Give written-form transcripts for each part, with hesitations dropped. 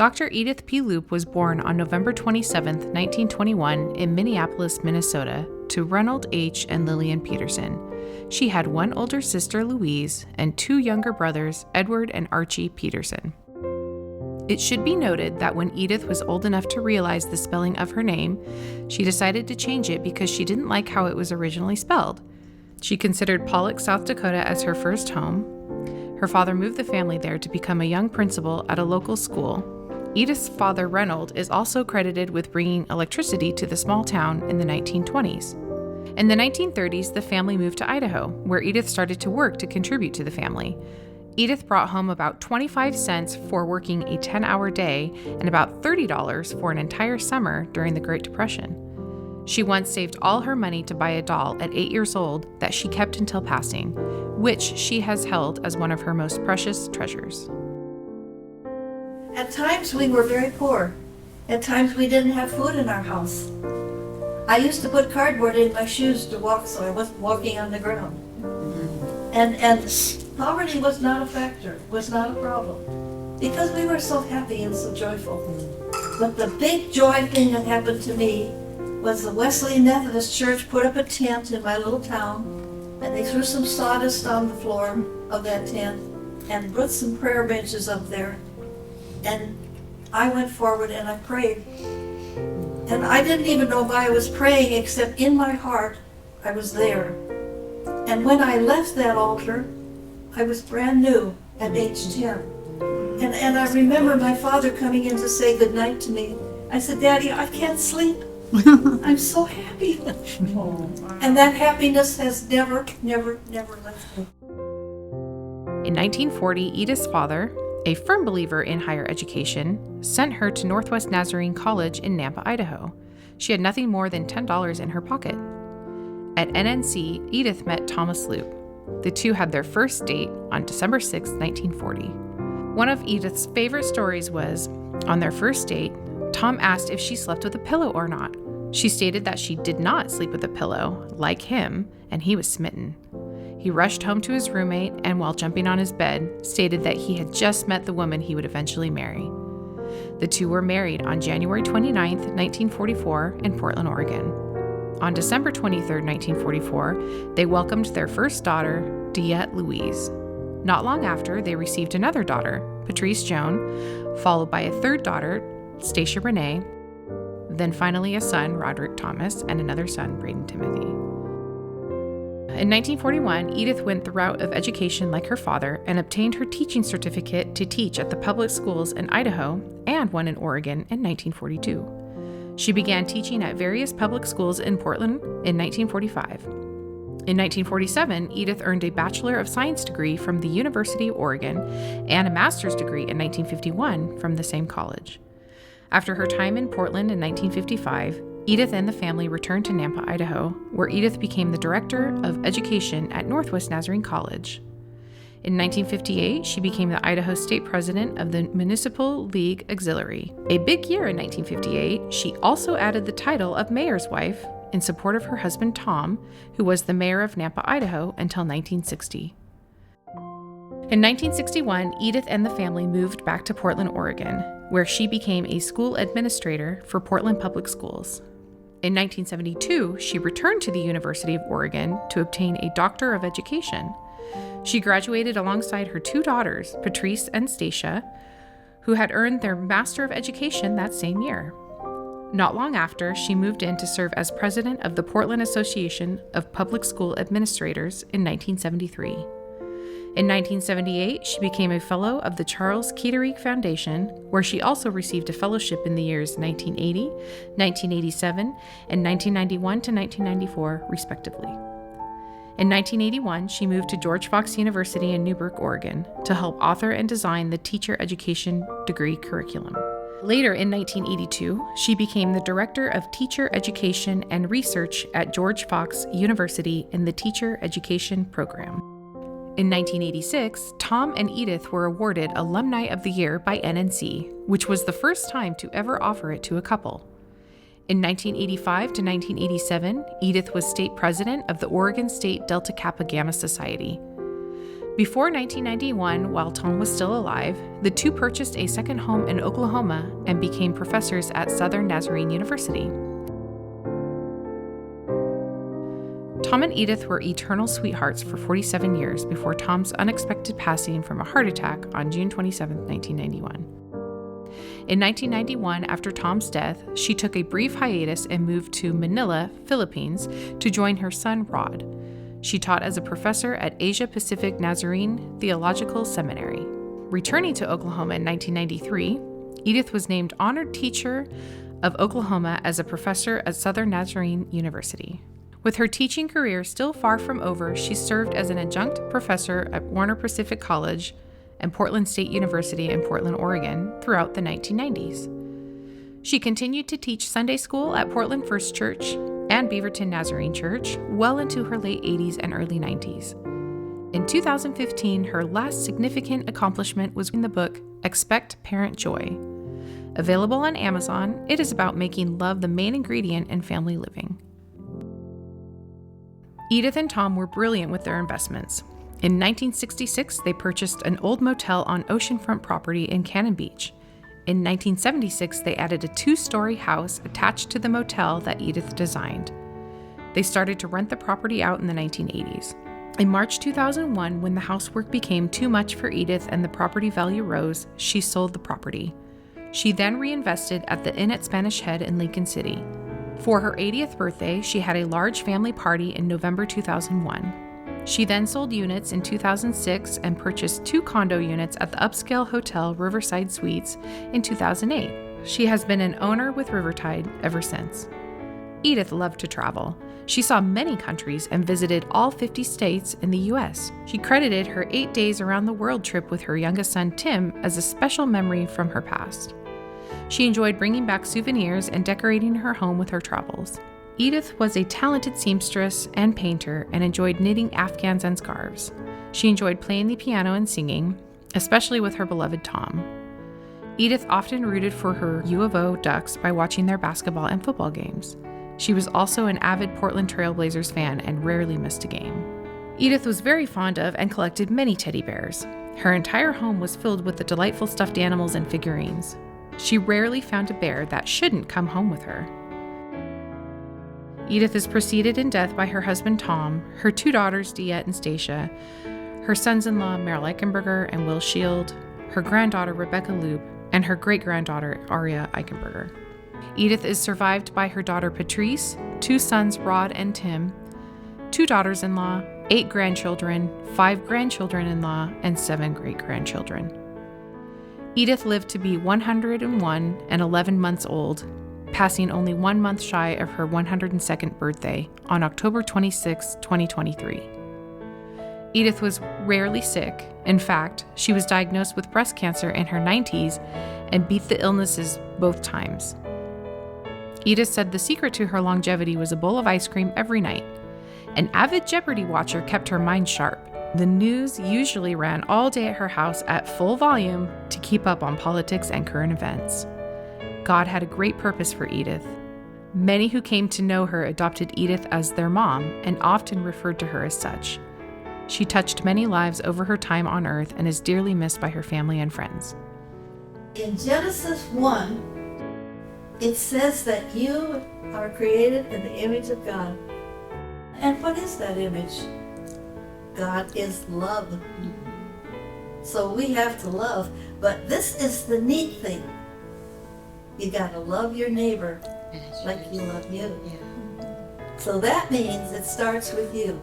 Dr. Edythe P. Leupp was born on November 27, 1921, in Minneapolis, Minnesota, to Reynold H. and Lillian Peterson. She had one older sister, Louise, and two younger brothers, Edward and Archie Peterson. It should be noted that when Edythe was old enough to realize the spelling of her name, she decided to change it because she didn't like how it was originally spelled. She considered Pollock, South Dakota as her first home. Her father moved the family there to become a young principal at a local school. Edythe's father, Reynold, is also credited with bringing electricity to the small town in the 1920s. In the 1930s, the family moved to Idaho, where Edythe started to work to contribute to the family. Edythe brought home about 25 cents for working a 10-hour day and about $30 for an entire summer during the Great Depression. She once saved all her money to buy a doll at 8 years old that she kept until passing, which she has held as one of her most precious treasures. At times we were very poor. At times we didn't have food in our house. I used to put cardboard in my shoes to walk so I wasn't walking on the ground. And poverty was not a factor, was not a problem, because we were so happy and so joyful. But the big joy thing that happened to me was the Wesleyan Methodist Church put up a tent in my little town, and they threw some sawdust on the floor of that tent and put some prayer benches up there. And I went forward and I prayed. And I didn't even know why I was praying, except in my heart, I was there. And when I left that altar, I was brand new at age 10. And I remember my father coming in to say goodnight to me. I said, "Daddy, I can't sleep. I'm so happy." And that happiness has never left me. In 1940, Edythe's father, a firm believer in higher education, sent her to Northwest Nazarene College in Nampa, Idaho. She had nothing more than $10 in her pocket. At NNC, Edythe met Thomas Leupp. The two had their first date on December 6, 1940. One of Edythe's favorite stories was, on their first date, Tom asked if she slept with a pillow or not. She stated that she did not sleep with a pillow, like him, and he was smitten. He rushed home to his roommate and, while jumping on his bed, stated that he had just met the woman he would eventually marry. The two were married on January 29, 1944, in Portland, Oregon. On December 23, 1944, they welcomed their first daughter, Diette Louise. Not long after, they received another daughter, Patrice Joan, followed by a third daughter, Stacia Renee, then finally a son, Roderick Thomas, and another son, Braden Timothy. In 1941, Edythe went the route of education like her father and obtained her teaching certificate to teach at the public schools in Idaho and one in Oregon in 1942. She began teaching at various public schools in Portland in 1945. In 1947, Edythe earned a Bachelor of Science degree from the University of Oregon and a master's degree in 1951 from the same college. After her time in Portland in 1955, Edythe and the family returned to Nampa, Idaho, where Edythe became the Director of Education at Northwest Nazarene College. In 1958, she became the Idaho State President of the Municipal League Auxiliary. A big year in 1958, she also added the title of Mayor's Wife in support of her husband Tom, who was the mayor of Nampa, Idaho until 1960. In 1961, Edythe and the family moved back to Portland, Oregon, where she became a school administrator for Portland Public Schools. In 1972, she returned to the University of Oregon to obtain a Doctor of Education. She graduated alongside her two daughters, Patrice and Stacia, who had earned their Master of Education that same year. Not long after, she moved in to serve as president of the Portland Association of Public School Administrators in 1973. In 1978, she became a fellow of the Charles Keterick Foundation, where she also received a fellowship in the years 1980, 1987, and 1991 to 1994, respectively. In 1981, she moved to George Fox University in Newberg, Oregon, to help author and design the teacher education degree curriculum. Later in 1982, she became the Director of Teacher Education and Research at George Fox University in the Teacher Education Program. In 1986, Tom and Edythe were awarded Alumni of the Year by NNC, which was the first time to ever offer it to a couple. In 1985 to 1987, Edythe was state president of the Oregon State Delta Kappa Gamma Society. Before 1991, while Tom was still alive, the two purchased a second home in Oklahoma and became professors at Southern Nazarene University. Tom and Edythe were eternal sweethearts for 47 years before Tom's unexpected passing from a heart attack on June 27, 1991. In 1991, after Tom's death, she took a brief hiatus and moved to Manila, Philippines, to join her son, Rod. She taught as a professor at Asia Pacific Nazarene Theological Seminary. Returning to Oklahoma in 1993, Edythe was named Honored Teacher of Oklahoma as a professor at Southern Nazarene University. With her teaching career still far from over, she served as an adjunct professor at Warner Pacific College and Portland State University in Portland, Oregon, throughout the 1990s. She continued to teach Sunday school at Portland First Church and Beaverton Nazarene Church well into her late 80s and early 90s. In 2015, her last significant accomplishment was in the book Expect Parent Joy. Available on Amazon, it is about making love the main ingredient in family living. Edythe and Tom were brilliant with their investments. In 1966, they purchased an old motel on oceanfront property in Cannon Beach. In 1976, they added a 2-story house attached to the motel that Edythe designed. They started to rent the property out in the 1980s. In March 2001, when the housework became too much for Edythe and the property value rose, she sold the property. She then reinvested at the Inn at Spanish Head in Lincoln City. For her 80th birthday, she had a large family party in November 2001. She then sold units in 2006 and purchased 2 condo units at the upscale hotel Riverside Suites in 2008. She has been an owner with Riverside ever since. Edythe loved to travel. She saw many countries and visited all 50 states in the U.S. She credited her 8 days around the world trip with her youngest son Tim as a special memory from her past. She enjoyed bringing back souvenirs and decorating her home with her travels. Edythe was a talented seamstress and painter and enjoyed knitting afghans and scarves. She enjoyed playing the piano and singing, especially with her beloved Tom. Edythe often rooted for her U of O Ducks by watching their basketball and football games. She was also an avid Portland Trail Blazers fan and rarely missed a game. Edythe was very fond of and collected many teddy bears. Her entire home was filled with the delightful stuffed animals and figurines. She rarely found a bear that shouldn't come home with her. Edythe is preceded in death by her husband Tom, her 2 daughters DeEtte and Stacia, her sons-in-law Merrill Eichenberger and Will Shield, her granddaughter Rebecca Leupp, and her great-granddaughter Aria Eichenberger. Edythe is survived by her daughter Patrice, 2 sons Rod and Tim, 2 daughters-in-law, 8 grandchildren, 5 grandchildren-in-law, and 7 great-grandchildren. Edythe lived to be 101 and 11 months old, passing only 1 month shy of her 102nd birthday on October 26, 2023. Edythe was rarely sick. In fact, she was diagnosed with breast cancer in her 90s and beat the illnesses both times. Edythe said the secret to her longevity was a bowl of ice cream every night. An avid Jeopardy watcher kept her mind sharp. The news usually ran all day at her house at full volume to keep up on politics and current events. God had a great purpose for Edythe. Many who came to know her adopted Edythe as their mom and often referred to her as such. She touched many lives over her time on earth and is dearly missed by her family and friends. In Genesis 1, it says that you are created in the image of God. And what is that image? God is love. So we have to love. But this is the neat thing. You gotta love your neighbor like you love you. So that means it starts with you.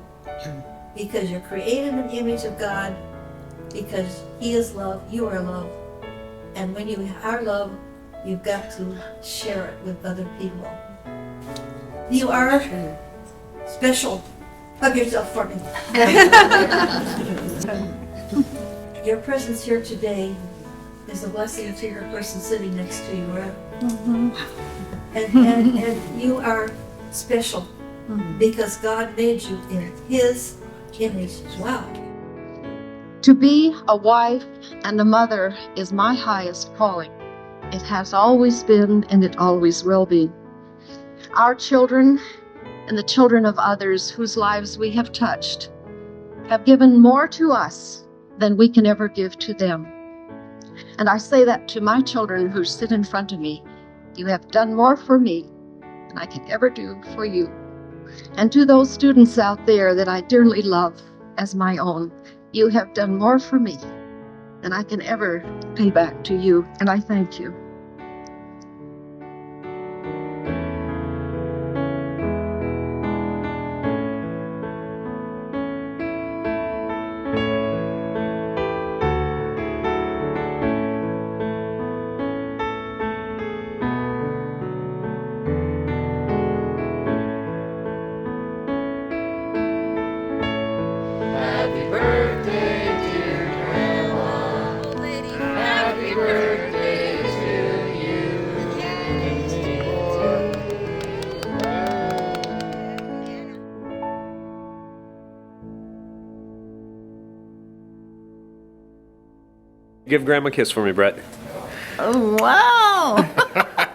Because you're created in the image of God, because He is love, you are love. And when you are love, you've got to share it with other people. You are special. Hug yourself for me. Your presence here today is a blessing to your person sitting next to you, right? And you are special because God made you in His image. Wow. To be a wife and a mother is my highest calling. It has always been and it always will be. Our children and the children of others whose lives we have touched have given more to us than we can ever give to them. And I say that to my children who sit in front of me. You have done more for me than I can ever do for you. And to those students out there that I dearly love as my own, you have done more for me than I can ever pay back to you, and I thank you. Happy birthday, dear Grandma. Happy birthday to you. Give Grandma a kiss for me, Brett. Oh, wow.